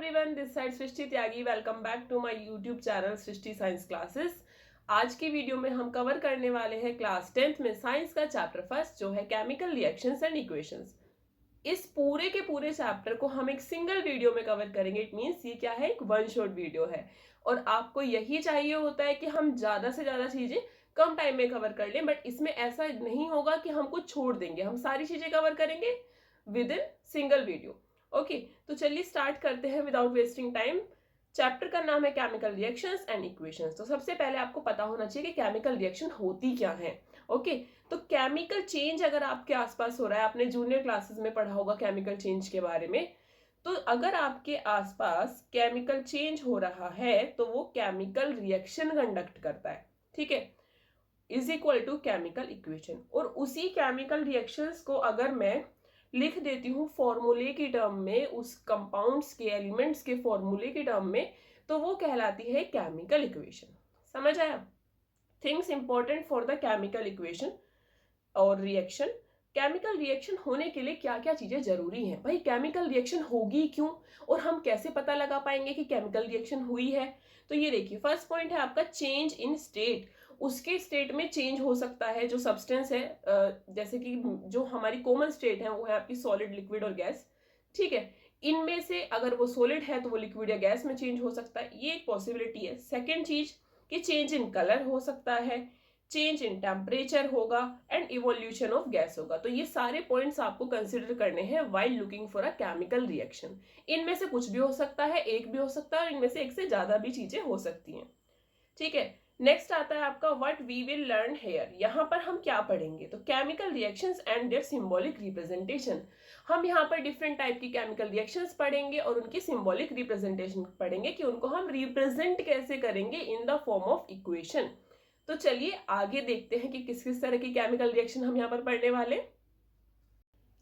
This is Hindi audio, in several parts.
Everyone, this side Srishti Tyagi. Welcome back to my YouTube channel Srishti science classes. आज की वीडियो में हम कवर करने वाले हैं क्लास 10th में साइंस का चैप्टर फर्स्ट, जो है केमिकल रिएक्शंस एंड इक्वेशंस। इस पूरे के पूरे चैप्टर को हम एक सिंगल वीडियो में कवर करेंगे। इट मीन्स ये क्या है, एक वन शॉट वीडियो है। और आपको यही चाहिए होता है कि हम ज्यादा से ज्यादा चीजें कम टाइम में कवर कर लें, बट इसमें ऐसा नहीं होगा कि हम कुछ छोड़ देंगे। हम सारी चीजें कवर करेंगे with in single video. Okay, तो चलिए स्टार्ट करते हैं विदाउट वेस्टिंग टाइम। चैप्टर का नाम है केमिकल रिएक्शंस एंड इक्वेशंस। तो सबसे पहले आपको पता होना चाहिए कि केमिकल रिएक्शन होती क्या है। ओके, तो केमिकल चेंज अगर आपके आसपास हो रहा है, आपने जूनियर क्लासेस में पढ़ा होगा केमिकल चेंज के बारे में, तो अगर आपके आसपास केमिकल चेंज हो रहा है तो वो केमिकल रिएक्शन कंडक्ट करता है। ठीक है, is equal to chemical equation. और उसी केमिकल रिएक्शंस को अगर मैं लिख देती हूँ फॉर्मूले की टर्म में, उस कंपाउंड्स के एलिमेंट्स के फॉर्मूले की टर्म में, तो वो कहलाती है केमिकल इक्वेशन। समझ आया? Things important for the chemical equation और रिएक्शन। केमिकल रिएक्शन होने के लिए क्या क्या चीजें जरूरी हैं? भाई केमिकल रिएक्शन होगी क्यों और हम कैसे पता लगा पाएंगे कि केमिकल रिएक्शन हुई है? तो ये देखिए, फर्स्ट पॉइंट है आपका चेंज इन स्टेट। उसके स्टेट में चेंज हो सकता है। जो सब्सटेंस है, जैसे कि जो हमारी कॉमन स्टेट है वो है आपकी सॉलिड, लिक्विड और गैस। ठीक है, इनमें से अगर वो सॉलिड है तो वो लिक्विड या गैस में चेंज हो सकता है, ये एक पॉसिबिलिटी है। सेकेंड चीज कि चेंज इन कलर हो सकता है, चेंज इन टेम्परेचर होगा एंड इवोल्यूशन ऑफ गैस होगा। तो ये सारे पॉइंट्स आपको कंसिडर करने हैं while looking for a chemical reaction. इनमें से कुछ भी हो सकता है, एक भी हो सकता है, और इनमें से एक से ज्यादा भी चीजें हो सकती हैं। ठीक है, नेक्स्ट आता है आपका what we will learn here. यहाँ पर हम क्या पढ़ेंगे? तो chemical reactions and their symbolic representation. हम यहाँ पर डिफरेंट टाइप की केमिकल रिएक्शंस पढ़ेंगे और उनकी सिंबॉलिक रिप्रेजेंटेशन पढ़ेंगे कि उनको हम रिप्रेजेंट कैसे करेंगे इन द फॉर्म ऑफ इक्वेशन। तो चलिए आगे देखते हैं कि किस किस तरह की केमिकल रिएक्शन हम यहाँ पर पढ़ने वाले।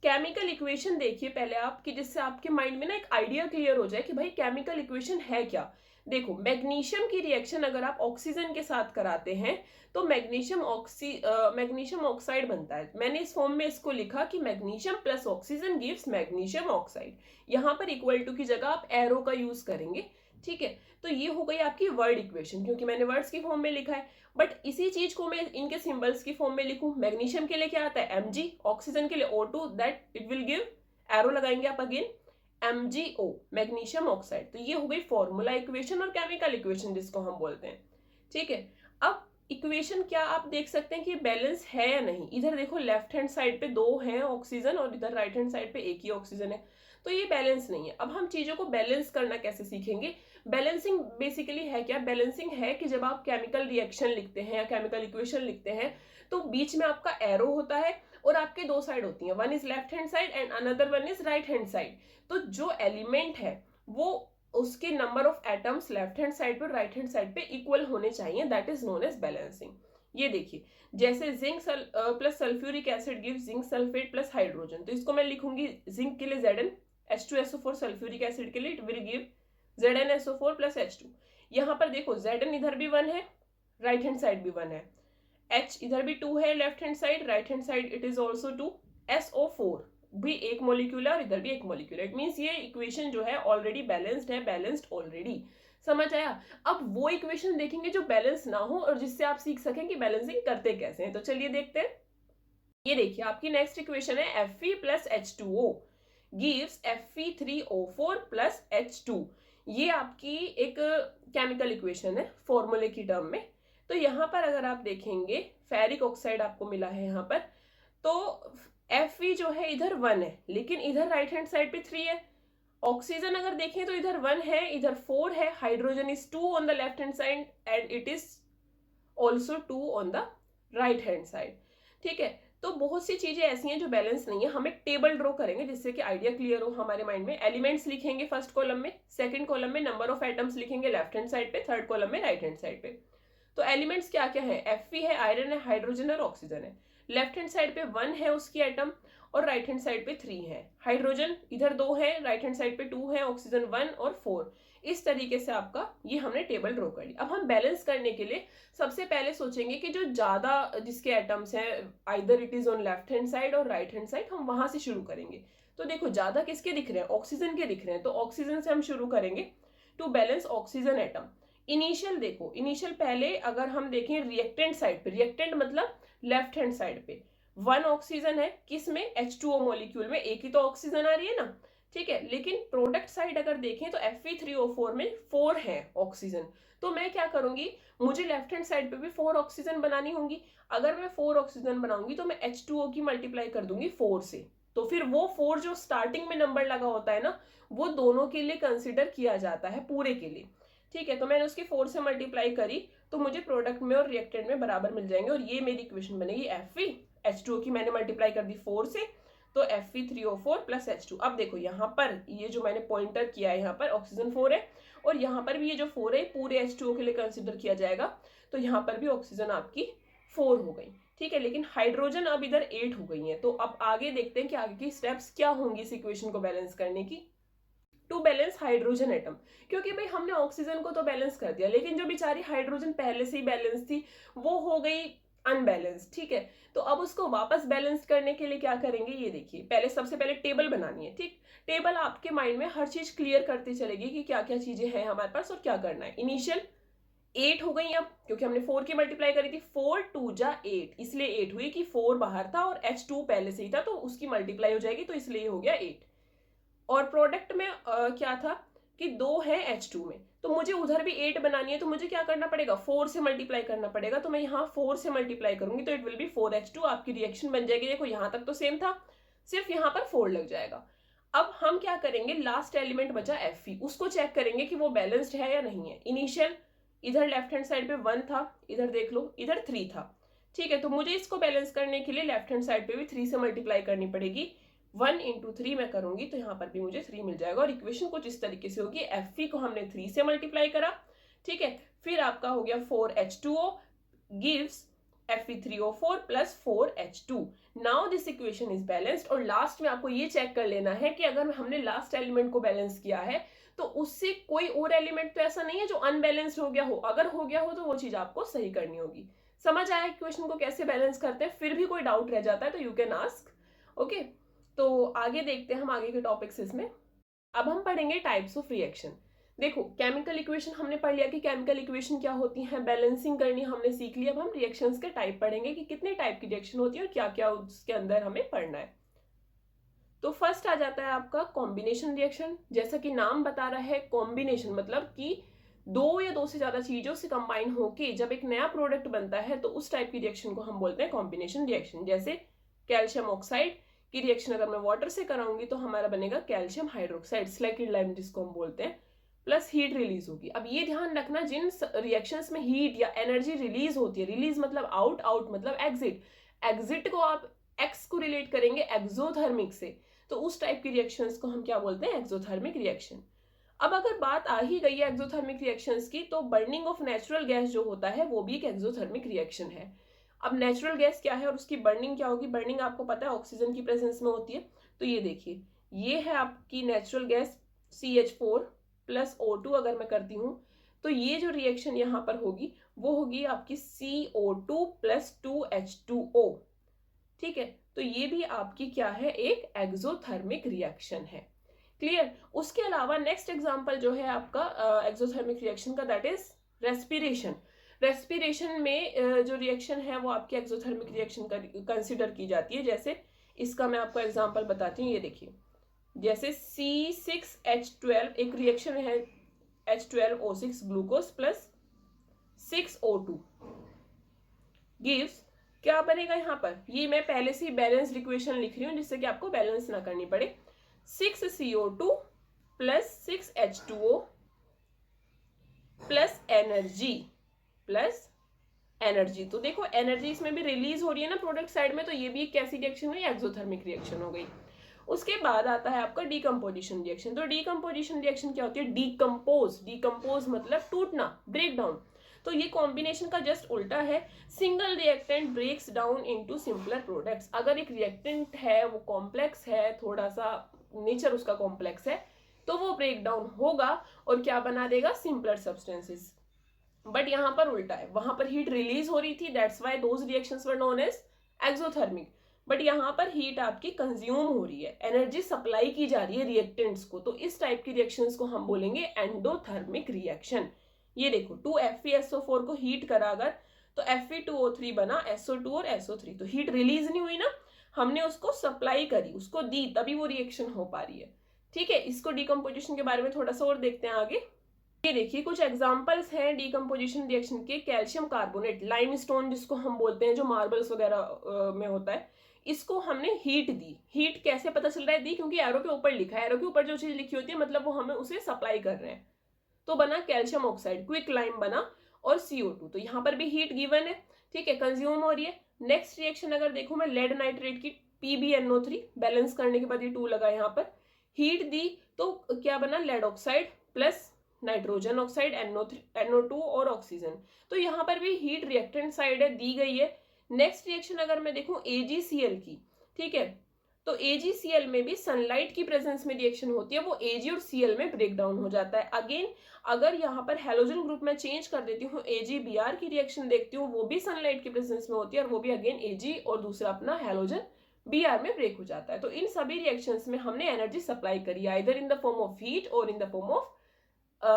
केमिकल इक्वेशन देखिए पहले आप, कि जिससे आपके माइंड में ना एक आइडिया क्लियर हो जाए कि भाई केमिकल इक्वेशन है क्या। देखो, मैग्नीशियम की रिएक्शन अगर आप ऑक्सीजन के साथ कराते हैं तो मैग्नीशियम ऑक्साइड बनता है। मैंने इस फॉर्म में इसको लिखा कि magnesium plus oxygen gives magnesium oxide. यहां पर इक्वल टू की जगह आप एरो का यूज करेंगे। ठीक है, तो ये हो गई आपकी वर्ड इक्वेशन, क्योंकि मैंने वर्ड्स की फॉर्म में लिखा है। बट इसी चीज को मैं इनके सिंबल्स की फॉर्म में लिखूं, मैग्नीशियम के लिए क्या आता है Mg, ऑक्सीजन के लिए O2, that it will give, arrow लगाएंगे आप अगेन, MgO, मैग्नीशियम ऑक्साइड। तो ये हो गई फॉर्मूला इक्वेशन और केमिकल इक्वेशन जिसको हम बोलते हैं। ठीक है, अब इक्वेशन क्या आप देख सकते हैं कि बैलेंस है या नहीं। इधर देखो, लेफ्ट हैंड साइड पे दो हैं ऑक्सीजन और इधर राइट हैंड साइड पे एक ही ऑक्सीजन है, तो ये बैलेंस नहीं है। अब हम चीजों को बैलेंस करना कैसे सीखेंगे? बैलेंसिंग बेसिकली है क्या? बैलेंसिंग है कि जब आप केमिकल रिएक्शन लिखते हैं या केमिकल इक्वेशन लिखते हैं तो बीच में आपका एरो होता है और आपके दो साइड होती है, one is left hand side and another one is right hand side. तो जो एलिमेंट है वो, उसके number of atoms left hand side पे राइट हैंड साइड पे इक्वल होने चाहिए, that is known as balancing. ये देखिए, जैसे zinc plus sulphuric acid give zinc sulphate plus hydrogen, तो इसको मैं लिखूंगी जिंक के लिए Zn, H2SO4, सल्फ्यूरिक एसिड के लिए it will give ZnSO4 plus H2। यहाँ पर देखो Zn इधर भी 1 है, राइट हैंड साइड भी 1 है, H इधर भी 2 है left hand side, right hand side it is also 2, SO4 भी एक मॉलिक्यूल है और इधर भी एक मॉलिक्यूल है। इट मीन्स ये इक्वेशन जो है ऑलरेडी बैलेंस्ड है, बैलेंस्ड ऑलरेडी। समझ आया? अब वो इक्वेशन देखेंगे जो बैलेंस ना हो और जिससे आप सीख सकें कि बैलेंसिंग करते कैसे हैं। तो चलिए देखते हैं। ये देखिए, आपकी नेक्स्ट इक्वेशन है Fe plus H2O gives Fe3O4 plus H2। ये आपकी एक केमिकल इक्वेशन है फॉर्मूले की टर्म में। तो यहां पर अगर आप देखेंगे, फेरिक ऑक्साइड आपको मिला है यहाँ पर, तो Fe जो है इधर 1 है लेकिन इधर राइट हैंड साइड पे 3 है। ऑक्सीजन अगर देखें तो इधर 1 है, इधर 4 है, hydrogen is 2 on the left hand side and it is also 2 on the right hand side. ठीक है, तो बहुत सी चीजें ऐसी हैं जो बैलेंस नहीं है। हम एक टेबल ड्रॉ करेंगे जिससे कि आइडिया क्लियर हो हमारे माइंड में। एलिमेंट्स लिखेंगे फर्स्ट कॉलम में, सेकंड कॉलम में नंबर ऑफ एटम्स लिखेंगे लेफ्ट हैंड साइड पे, थर्ड कॉलम में राइट हैंड साइड पे। तो एलिमेंट्स क्या क्या है? Fe है, आयरन है, हाइड्रोजन और ऑक्सीजन है। लेफ्ट हैंड साइड पे 1 है उसकी एटम और राइट हैंड साइड पे 3 है। हाइड्रोजन इधर 2 है, राइट हैंड साइड पे 2 है, ऑक्सीजन 1 और 4। इस तरीके से आपका ये हमने टेबल ड्रॉ कर ली। अब हम बैलेंस करने के लिए सबसे पहले सोचेंगे कि जो ज्यादा जिसके एटम्स हैं, either it is on left hand side और राइट हैंड साइड, हम वहां से शुरू करेंगे। तो देखो ज्यादा किसके दिख रहे हैं, ऑक्सीजन के दिख रहे हैं, तो ऑक्सीजन से हम शुरू करेंगे to balance oxygen atom. Initial देखो, इनिशियल पहले अगर हम देखें रिएक्टेंट साइड पे, रिएक्टेंट मतलब लेफ्ट हैंड साइड पे 1 ऑक्सीजन है, किसमें, H2O मॉलिक्यूल में, एक ही तो ऑक्सीजन आ रही है ना, ठीक है। लेकिन प्रोडक्ट साइड अगर देखें तो Fe3O4 में 4 है ऑक्सीजन, तो मैं क्या करूंगी, मुझे लेफ्ट हैंड साइड पे भी 4 ऑक्सीजन बनानी होंगी। अगर मैं 4 ऑक्सीजन बनाऊंगी तो मैं H2O की मल्टीप्लाई कर दूंगी 4 से, तो फिर वो 4 जो स्टार्टिंग में नंबर लगा होता है ना, वो दोनों के लिए कंसिडर किया जाता है, पूरे के लिए, ठीक है। तो मैंने उसकी 4 से मल्टीप्लाई करी तो मुझे प्रोडक्ट में और रिएक्टेंट में बराबर मिल जाएंगे, और ये मेरी इक्वेशन बनेगी Fe, H2O की मैंने मल्टीप्लाई कर दी 4 से, तो Fe3O4 प्लस H2। अब देखो यहाँ पर ये जो मैंने पॉइंटर किया है, यहाँ पर ऑक्सीजन 4 है, और यहाँ पर भी ये जो 4 है पूरे H2O के लिए कंसिडर किया जाएगा, तो यहाँ पर भी ऑक्सीजन आपकी 4 हो गई, ठीक है। लेकिन हाइड्रोजन अब इधर 8 हो गई है। तो अब आगे देखते हैं कि आगे की स्टेप्स क्या होंगी इस इक्वेशन को बैलेंस करने की। टू बैलेंस हाइड्रोजन एटम, क्योंकि भाई हमने ऑक्सीजन को तो बैलेंस कर दिया, लेकिन जो बेचारी हाइड्रोजन पहले से ही बैलेंस थी वो हो गई अनबैलेंस, ठीक है। तो अब उसको वापस बैलेंस करने के लिए क्या करेंगे, ये देखिए, पहले सबसे पहले टेबल बनानी है, ठीक। टेबल आपके माइंड में हर चीज क्लियर करती चलेगी कि क्या क्या चीजें हैं हमारे पास और क्या करना है। इनिशियल 8 हो गई अब, क्योंकि हमने 4 की मल्टीप्लाई करी थी, 4 2 जा 8, इसलिए 8 हुई कि 4 बाहर था और H2 पहले से ही था, तो उसकी मल्टीप्लाई हो जाएगी, तो इसलिए हो गया 8। और प्रोडक्ट में क्या था कि 2 है H2 में, तो मुझे उधर भी 8 बनानी है, तो मुझे क्या करना पड़ेगा, 4 से मल्टीप्लाई करना पड़ेगा। तो मैं यहाँ 4 से मल्टीप्लाई करूंगी तो इट विल बी 4H2, आपकी रिएक्शन बन जाएगी। देखो यहाँ तक तो सेम था, सिर्फ यहाँ पर 4 लग जाएगा। अब हम क्या करेंगे, लास्ट एलिमेंट बचा Fe, उसको चेक करेंगे कि वो बैलेंस्ड है या नहीं है। इनिशियल इधर लेफ्ट हैंड साइड पे 1 था, इधर देख लो इधर 3 था, ठीक है। तो मुझे इसको बैलेंस करने के लिए लेफ्ट हैंड साइड पे भी 3 से मल्टीप्लाई करनी पड़ेगी। 1 इंटू 3 मैं करूंगी तो यहाँ पर भी मुझे 3 मिल जाएगा, और इक्वेशन कुछ इस तरीके से होगी। Fe को हमने 3 से मल्टीप्लाई करा, ठीक है, फिर आपका हो गया 4H2O gives Fe3O4 plus 4H2। Now this equation is balanced. और लास्ट में आपको ये चेक कर लेना है कि अगर हमने लास्ट एलिमेंट को बैलेंस किया है तो उससे कोई और एलिमेंट तो ऐसा नहीं है जो अनबैलेंस्ड हो गया हो। अगर हो गया हो तो वो चीज आपको सही करनी होगी। समझ आया इक्वेशन को कैसे बैलेंस करते हैं? फिर भी कोई डाउट रह जाता है तो यू कैन आस्क, ओके। तो आगे देखते हैं हम आगे के टॉपिक्स इसमें। अब हम पढ़ेंगे टाइप्स ऑफ रिएक्शन। देखो केमिकल इक्वेशन हमने पढ़ लिया कि केमिकल इक्वेशन क्या होती है, बैलेंसिंग करनी हमने सीख लिया। अब हम रिएक्शंस के टाइप पढ़ेंगे कि कितने टाइप की रिएक्शन होती है और क्या क्या उसके अंदर हमें पढ़ना है। तो फर्स्ट आ जाता है आपका कॉम्बिनेशन रिएक्शन। जैसा कि नाम बता रहा है, कॉम्बिनेशन मतलब कि 2 या 2 से ज्यादा चीजों से कंबाइन होके जब एक नया प्रोडक्ट बनता है तो उस टाइप की रिएक्शन को हम बोलते हैं कॉम्बिनेशन रिएक्शन। जैसे कैल्शियम ऑक्साइड की रिएक्शन अगर मैं वाटर से कराऊंगी तो हमारा बनेगा कैल्शियम हाइड्रोक्साइड, स्लैकेड लाइम जिसको हम बोलते हैं, प्लस हीट रिलीज होगी। अब ये ध्यान रखना, जिन रिएक्शंस में हीट या एनर्जी रिलीज होती है, रिलीज मतलब आउट, आउट मतलब एग्जिट, एग्जिट को आप एक्स को रिलेट करेंगे एक्सोथर्मिक से, तो उस टाइप की रिएक्शंस को हम क्या बोलते हैं, एक्सोथर्मिक रिएक्शन। अब अगर बात आ ही गई है एक्सोथर्मिक रिएक्शंस की, तो बर्निंग ऑफ नेचुरल गैस जो होता है वो भी एक एक्सोथर्मिक रिएक्शन है। अब नेचुरल गैस क्या है और उसकी बर्निंग क्या होगी? बर्निंग आपको पता है ऑक्सीजन की प्रेजेंस में होती है। तो ये देखिए, ये है आपकी natural gas CH4 plus O2 अगर मैं करती हूँ तो ये जो रिएक्शन यहाँ पर होगी वो होगी आपकी CO2 प्लस 2H2O, ठीक है। तो ये भी आपकी क्या है, एक एक्सोथर्मिक रिएक्शन है। क्लियर? उसके अलावा नेक्स्ट एग्जांपल जो है आपका एक्सोथर्मिक रिएक्शन का, दैट इज रेस्पिरेशन। रेस्पिरेशन में जो रिएक्शन है वो आपकी एक्सोथर्मिक रिएक्शन कंसिडर की जाती है। जैसे इसका मैं आपको एग्जांपल बताती हूँ, ये देखिए, जैसे C6H12 एक रिएक्शन है, H12O6 glucose plus 6O2 gives, क्या बनेगा यहाँ पर? ये मैं पहले से ही बैलेंस्ड इक्वेशन लिख रही हूँ जिससे कि आपको बैलेंस ना करनी पड़े। 6CO2 plus 6H2O plus energy. तो देखो एनर्जी इसमें भी रिलीज हो रही है ना प्रोडक्ट साइड में, तो ये भी एक कैसी रिएक्शन हुई? एक्सोथर्मिक रिएक्शन हो गई। उसके बाद आता है आपका डीकम्पोजिशन रिएक्शन। तो डीकम्पोजिशन रिएक्शन क्या होती है? डीकम्पोज मतलब टूटना, ब्रेक डाउन। तो ये कॉम्बिनेशन का जस्ट उल्टा है। Single reactant breaks down into simpler products. अगर एक रिएक्टेंट है वो कॉम्प्लेक्स है, थोड़ा सा नेचर उसका कॉम्प्लेक्स है, तो वो ब्रेक डाउन होगा और क्या बना देगा? Simpler substances. बट यहाँ पर उल्टा है, वहां पर हीट रिलीज हो रही थी, that's why those reactions were known as exothermic. But यहाँ पर हीट आपकी कंज्यूम हो रही है, एनर्जी सप्लाई की जा रही है रिएक्टेंट्स को, तो इस टाइप की रिएक्शंस को हम बोलेंगे एंडोथर्मिक रिएक्शन। ये देखो 2FeSO4 को हीट करा अगर तो Fe2O3 बना SO2 और SO3, तो हीट रिलीज नहीं हुई ना, हमने उसको सप्लाई करी, उसको दी, तभी वो रिएक्शन हो पा रही है। ठीक है, इसको डिकम्पोजिशन के बारे में थोड़ा सा और देखते हैं आगे। ये देखिए कुछ एग्जांपल्स हैं डिकम्पोजिशन रिएक्शन के। कैल्शियम कार्बोनेट, लाइमस्टोन जिसको हम बोलते हैं, जो मार्बल्स वगैरह में होता है, इसको हमने हीट दी। हीट कैसे पता चल रहा है दी, क्योंकि एरो के ऊपर लिखा है, एरो के ऊपर जो चीज लिखी होती है मतलब वो हमें उसे सप्लाई कर रहे हैं, तो बना कैल्शियम ऑक्साइड, क्विक लाइम बना और CO2, तो यहाँ पर भी हीट गिवन है। ठीक है, कंज्यूम हो रही है। नेक्स्ट रिएक्शन अगर देखो मैं, लेड नाइट्रेट की PbNO3 बैलेंस करने के बाद ये 2 लगा, यहाँ पर हीट दी तो क्या बना, lead oxide plus nitrogen oxide NO2 और ऑक्सीजन, तो यहाँ पर भी हीट रिएक्टेंट साइड है, दी गई है। नेक्स्ट रिएक्शन अगर मैं देखूं AgCl की, ठीक है, तो AgCl में भी सनलाइट की प्रेजेंस में रिएक्शन होती है, वो Ag और Cl में ब्रेक डाउन हो जाता है। अगेन अगर यहाँ पर हेलोजन ग्रुप में चेंज कर देती हूँ, AgBr की रिएक्शन देखती हूँ, वो भी सनलाइट की प्रेजेंस में होती है और वो भी अगेन Ag और दूसरा अपना हेलोजन Br में ब्रेक हो जाता है। तो इन सभी रिएक्शंस में हमने एनर्जी सप्लाई करी, either in the form of heat और in the form of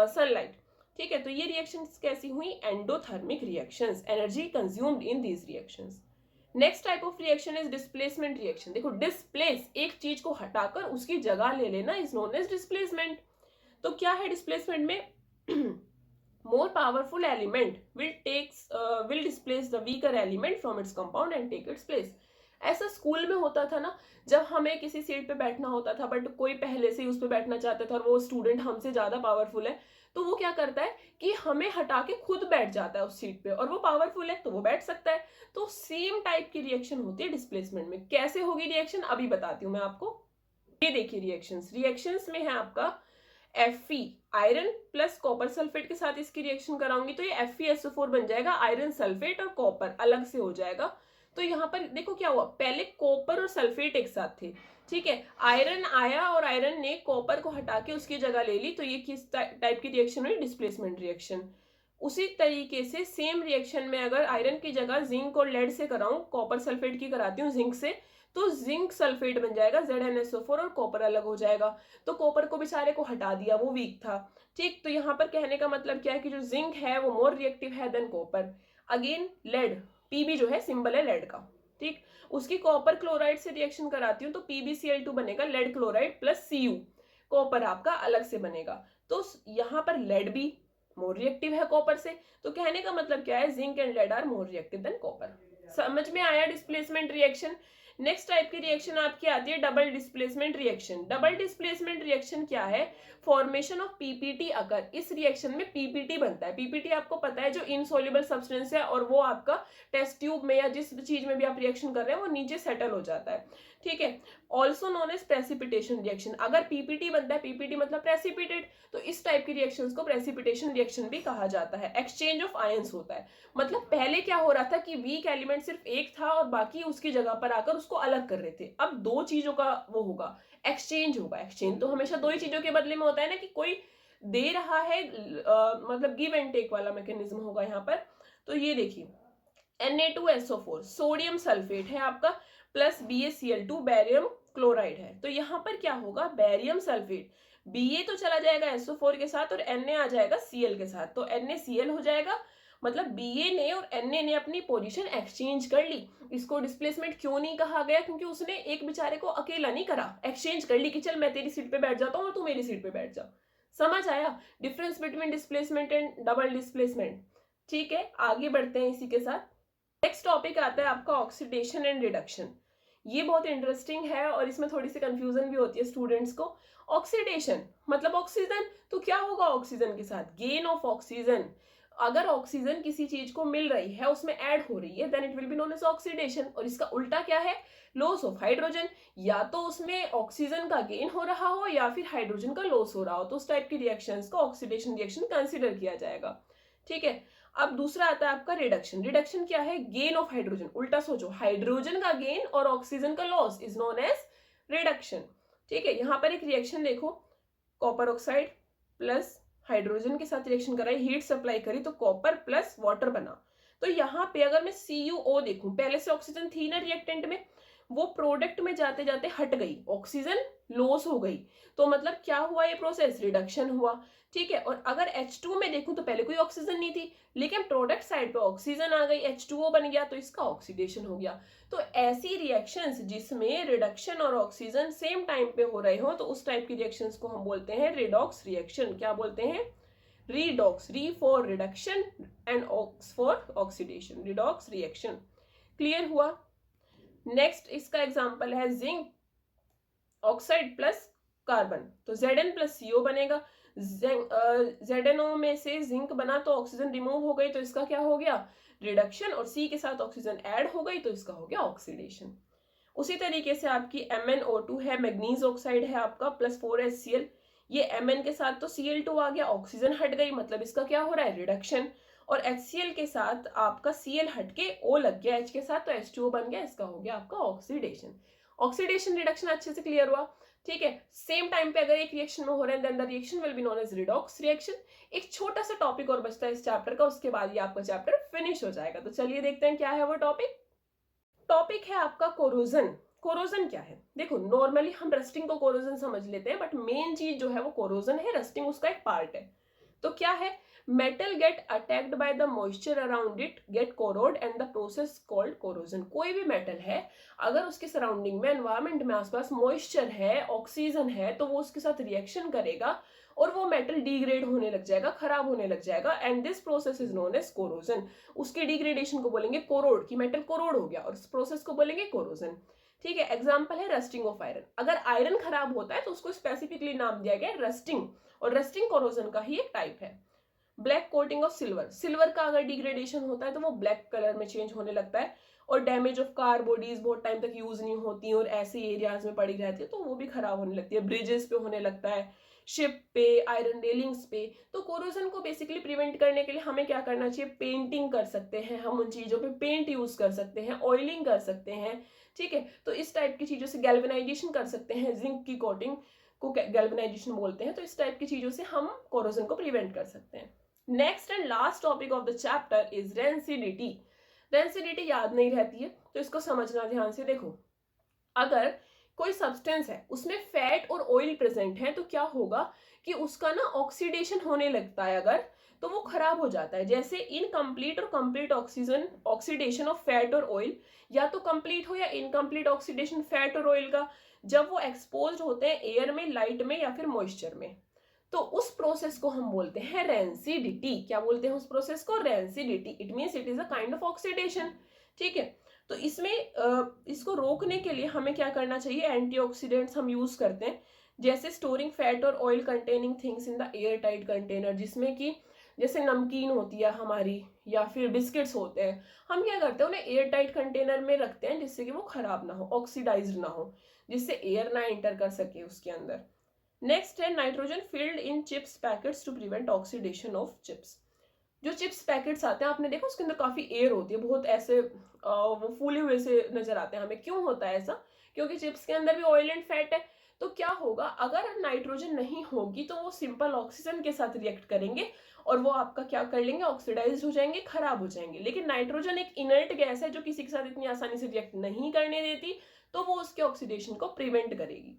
sunlight. ठीक है, तो ये रिएक्शंस कैसी हुई, endothermic reactions, energy consumed in these reactions. Next type of reaction is displacement reaction. देखो डिस्प्लेस, एक चीज को हटाकर उसकी जगह ले लेना, इज नोन एज डिस्प्लेसमेंट। तो क्या है डिस्प्लेसमेंट में, more powerful element will displace the weaker element from its compound and take its place। ऐसा स्कूल में होता था ना, जब हमें किसी सीट पे बैठना होता था बट कोई पहले से ही उस पे बैठना चाहता था और वो स्टूडेंट हमसे ज्यादा पावरफुल है, तो वो क्या करता है कि हमें हटा के खुद बैठ जाता है उस सीट पे, और वो पावरफुल है तो वो बैठ सकता है। तो सेम टाइप की रिएक्शन होती है डिस्प्लेसमेंट में। कैसे होगी रिएक्शन अभी बताती हूँ मैं आपको। ये देखिए रिएक्शंस में है आपका Fe, iron plus copper sulphate के साथ इसकी रिएक्शन कराऊंगी तो ये FeSO4 बन जाएगा, आयरन सल्फेट और कॉपर अलग से हो जाएगा। तो यहाँ पर देखो क्या हुआ, पहले कॉपर और सल्फेट एक साथ थे, ठीक है, आयरन आया और आयरन ने कॉपर को हटा के उसकी जगह ले ली, तो ये किस टाइप की रिएक्शन हुई, डिस्प्लेसमेंट रिएक्शन। उसी तरीके से सेम रिएक्शन में अगर आयरन की जगह जिंक और लेड से कराऊं, कॉपर सल्फेट की कराती हूँ जिंक से, तो जिंक सल्फेट बन जाएगा ZnSO4 और कॉपर अलग हो जाएगा। तो कॉपर को बेचारे को हटा दिया, वो वीक था। ठीक, तो यहाँ पर कहने का मतलब क्या है कि जो जिंक है वो मोर रिएक्टिव है than copper. Again lead, Pb जो है सिंबल है लेड का, ठीक, उसकी कॉपर क्लोराइड से रिएक्शन कराती हूँ तो PbCl2 बनेगा, lead chloride plus Cu, copper आपका अलग से बनेगा। तो यहाँ पर लेड भी मोर रिएक्टिव है कॉपर से, तो कहने का मतलब क्या है, zinc and lead are more reactive than copper. समझ में आया डिस्प्लेसमेंट रिएक्शन। नेक्स्ट टाइप की रिएक्शन आपकी आती है double displacement reaction. Double displacement reaction क्या है, फॉर्मेशन ऑफ पीपीटी अकर। इस रिएक्शन में पीपीटी बनता है। पीपीटी आपको पता है जो इनसोल्युबल सब्सटेंस है और वो आपका टेस्ट ट्यूब में या जिस चीज में भी आप रिएक्शन कर रहे हैं वो नीचे सेटल हो जाता है, ठीक है। Also known as precipitation reaction. अगर पीपीटी बनता है, पीपीटी मतलब प्रेसिपिटेट, तो इस टाइप की रिएक्शंस को प्रेसिपिटेशन रिएक्शन भी कहा जाता है। एक्सचेंज ऑफ आयंस होता है, मतलब पहले क्या हो रहा था कि वीक एलिमेंट सिर्फ एक था और बाकी उसकी जगह पर आकर उसको अलग कर रहे थे। अब दो चीजों का वो होगा, एक्सचेंज होगा। एक्सचेंज तो हमेशा दो ही चीजों के बदले में होता है ना, कि कोई दे रहा है, मतलब गिव एंड टेक वाला मैकेनिज्म होगा यहाँ पर। तो ये देखिए Na2SO4 सोडियम सल्फेट है आपका, प्लस BaCl2 बैरियम क्लोराइड है। तो यहाँ पर क्या होगा, बैरियम सल्फेट, Ba तो चला जाएगा SO4 के साथ और Na आ जाएगा Cl के साथ, तो NaCl हो जाएगा। मतलब Ba ने और Na ने अपनी पोजीशन एक्सचेंज कर ली। इसको डिस्प्लेसमेंट क्यों नहीं कहा गया, क्योंकि उसने एक बेचारे को अकेला नहीं करा, एक्सचेंज कर ली कि चल मैं तेरी सीट पे बैठ जाता हूँ और तू मेरी सीट पे बैठ जा। समझ आया difference between displacement and double displacement. ठीक है, आगे बढ़ते हैं इसी के साथ। नेक्स्ट टॉपिक आता है आपका ऑक्सीडेशन एंड रिडक्शन। ये बहुत इंटरेस्टिंग है और इसमें थोड़ी सी कंफ्यूजन भी होती है स्टूडेंट्स को। ऑक्सीडेशन मतलब ऑक्सीजन, तो क्या होगा ऑक्सीजन के साथ, गेन ऑफ ऑक्सीजन। अगर ऑक्सीजन किसी चीज को मिल रही है, उसमें ऐड हो रही है, then it will be known as oxidation. और इसका उल्टा क्या है, लॉस ऑफ हाइड्रोजन। या तो उसमें ऑक्सीजन का गेन हो रहा हो या फिर हाइड्रोजन का लॉस हो रहा हो, तो उस टाइप की रिएक्शंस को ऑक्सीडेशन रिएक्शन कंसिडर किया जाएगा, ठीक है। अब दूसरा आता है आपका रिडक्शन। रिडक्शन क्या है, गेन ऑफ हाइड्रोजन। उल्टा सोचो, हाइड्रोजन का गेन और ऑक्सीजन का loss is known as reduction, ठीक है। यहाँ पर एक रिएक्शन देखो, कॉपर ऑक्साइड प्लस हाइड्रोजन के साथ रिएक्शन कराई, हीट सप्लाई करी तो कॉपर प्लस वाटर बना। तो यहाँ पे अगर मैं CuO देखूं, पहले से ऑक्सीजन थी ना रिएक्टेंट में, वो प्रोडक्ट में जाते जाते हट गई, ऑक्सीजन लॉस हो गई, तो मतलब क्या हुआ, ये प्रोसेस रिडक्शन हुआ। ठीक है, और अगर H2 में देखूं तो पहले कोई ऑक्सीजन नहीं थी, लेकिन प्रोडक्ट साइड पे ऑक्सीजन आ गई, H2O बन गया, तो इसका ऑक्सीडेशन हो गया। तो ऐसी रिएक्शंस जिसमें रिडक्शन और ऑक्सीजन सेम टाइम पे हो रहे हो, तो उस टाइप की रिएक्शंस को हम बोलते हैं रिडॉक्स रिएक्शन। क्या बोलते हैं? redox, re for reduction and ox for oxidation, redox reaction। Clear हुआ? नेक्स्ट इसका एग्जांपल है जिंक ऑक्साइड प्लस कार्बन, तो Zn प्लस CO बनेगा। ZnO में से जिंक बना तो ऑक्सीजन रिमूव हो गई, तो इसका क्या हो गया? रिडक्शन, और C के साथ ऑक्सीजन ऐड हो गई, तो इसका हो गया ऑक्सीडेशन। उसी तरीके से आपकी MnO2 है, मैग्नीज ऑक्साइड है आपका, प्लस 4HCl, ये Mn के साथ तो Cl2 आ गया, ऑक्सीजन हट गई, मतलब इसका क्या हो रहा है? रिडक्शन। और HCl के साथ आपका Cl हटके O लग गया H के साथ, तो H2O बन गया, इसका हो गया आपका ऑक्सीडेशन। ऑक्सीडेशन रिडक्शन अच्छे से क्लियर हुआ? ठीक है, सेम टाइम पे अगर एक रिएक्शन में हो रहे हैं, then the reaction will be known as redox reaction. एक छोटा सा टॉपिक और बचता है इस चैप्टर का, उसके बाद ये आपका चैप्टर फिनिश हो जाएगा। तो चलिए देखते हैं क्या है वो टॉपिक। टॉपिक है आपका कोरोजन। कोरोजन क्या है? देखो, नॉर्मली हम रस्टिंग को कोरोजन समझ लेते हैं, बट मेन चीज जो है वो कोरोजन है, रस्टिंग उसका एक पार्ट है। तो क्या है? Metal get attacked by the moisture around it get corrode and the process called corrosion. कोई भी मेटल है, अगर उसके सराउंडिंग में, एनवायरमेंट में आसपास मॉइस्चर है, ऑक्सीजन है, तो वो उसके साथ रिएक्शन करेगा और वो मेटल डिग्रेड होने लग जाएगा, खराब होने लग जाएगा, and this process is known as corrosion. उसके डिग्रेडेशन को बोलेंगे कोरोड, कि मेटल कोरोड हो गया, और इस प्रोसेस को बोलेंगे कोरोजन। ठीक है, एग्जांपल है रस्टिंग ऑफ आयरन। अगर आयरन खराब होता है तो उसको स्पेसिफिकली नाम दिया गया रस्टिंग, और रस्टिंग कोरोजन का ही एक टाइप है। Black coating of silver, silver का अगर डिग्रेडेशन होता है तो वो ब्लैक कलर में चेंज होने लगता है। और डैमेज ऑफ कार बॉडीज बहुत टाइम तक यूज नहीं होती और ऐसे एरियाज में पड़ी रहती है, तो वो भी खराब होने लगती है। ब्रिजेस पे होने लगता है, शिप पे, आयरन रेलिंग्स पे। तो कोरोजन को बेसिकली प्रिवेंट करने के लिए हमें क्या करना चाहिए? पेंटिंग कर सकते हैं हम, उन चीजों पे पेंट यूज कर सकते हैं, ऑयलिंग कर सकते हैं। ठीक है, तो इस टाइप की चीजों से गैल्वेनाइजेशन कर सकते हैं, जिंक की कोटिंग को गैल्वेनाइजेशन बोलते हैं। तो इस टाइप की चीजों से हम कोरोजन को प्रिवेंट कर सकते हैं। Next and last topic of the chapter is rancidity. Rancidity याद नहीं रहती है, तो इसको समझना ध्यान से। देखो, अगर कोई सब्सटेंस है उसमें फैट और ऑयल प्रेजेंट है, तो क्या होगा कि उसका ना ऑक्सीडेशन होने लगता है, अगर तो वो खराब हो जाता है। जैसे इनकम्प्लीट और complete oxygen oxidation of fat और ऑयल, या तो कंप्लीट हो या इनकम्प्लीट ऑक्सीडेशन फैट और ऑयल का, जब वो एक्सपोज होते हैं एयर में, लाइट में या फिर मॉइस्चर में, तो उस प्रोसेस को हम बोलते हैं रेंसिडिटी। क्या बोलते हैं उस प्रोसेस को? Rancidity. It means it is a kind of oxidation. ठीक है, तो इसमें इसको रोकने के लिए हमें क्या करना चाहिए? एंटीऑक्सीडेंट्स हम यूज करते हैं, जैसे स्टोरिंग फैट और oil containing things in the air tight container, जिसमें कि जैसे नमकीन होती है हमारी या फिर बिस्किट्स होते हैं, हम क्या करते हैं उन्हें एयर टाइट कंटेनर में रखते हैं, जिससे कि वो खराब ना हो, ऑक्सीडाइज्ड ना हो, जिससे एयर ना एंटर कर सके उसके अंदर। नेक्स्ट है nitrogen filled in chips packets to prevent oxidation of chips. जो चिप्स पैकेट्स आते हैं, आपने देखा उसके अंदर काफी एयर होती है, बहुत ऐसे वो फूले हुए से नजर आते हैं हमें। क्यों होता है ऐसा? क्योंकि चिप्स के अंदर भी ऑयल एंड फैट है। तो क्या होगा, अगर नाइट्रोजन नहीं होगी तो वो सिंपल ऑक्सीजन के साथ रिएक्ट करेंगे और वो आपका क्या कर लेंगे? ऑक्सीडाइज हो जाएंगे, खराब हो जाएंगे। लेकिन नाइट्रोजन एक इनर्ट गैस है जो किसी के साथ इतनी आसानी से रिएक्ट नहीं करने देती, तो वो उसके ऑक्सीडेशन को प्रिवेंट करेगी।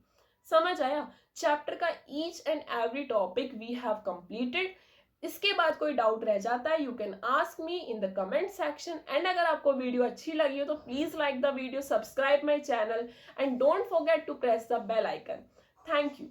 समझ आया? चैप्टर का each and every topic we have completed. इसके बाद कोई डाउट रह जाता है, you can ask me in the comment section. And अगर आपको वीडियो अच्छी लगी हो तो please like the video, subscribe my channel and don't forget to press the bell icon. Thank you.